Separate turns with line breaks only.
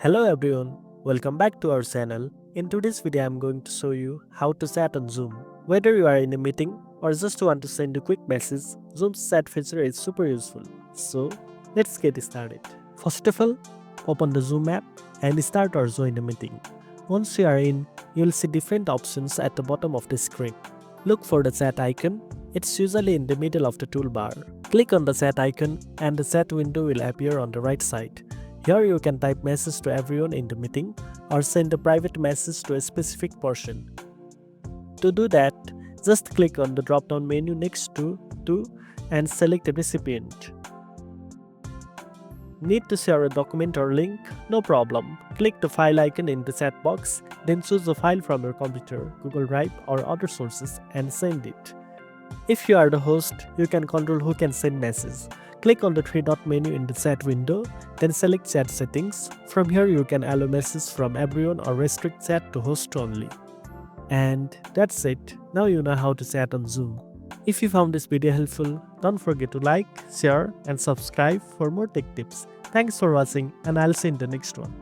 Hello everyone, welcome back to our channel. In today's video I'm going to show you how to chat on Zoom. Whether you are in a meeting or just want to send a quick message, Zoom's chat feature is super useful. So let's get started. First of all, open the Zoom app and start or join the meeting. Once you are in, you'll see different options at the bottom of the screen. Look for the chat icon. It's usually in the middle of the toolbar. Click on the chat icon and the chat window will appear on the right side. Here you can type message to everyone in the meeting or send a private message to a specific person. To do that, just click on the drop-down menu next to and select a recipient. Need to share a document or link? No problem. Click the file icon in the chat box, then choose a file from your computer, Google Drive or other sources and send it. If you are the host, you can control who can send messages. Click on the three-dot menu in the chat window, then select chat settings. From here you can allow messages from everyone or restrict chat to host only. And that's it. Now you know how to chat on Zoom. If you found this video helpful, don't forget to like, share and subscribe for more tech tips. Thanks for watching and I'll see you in the next one.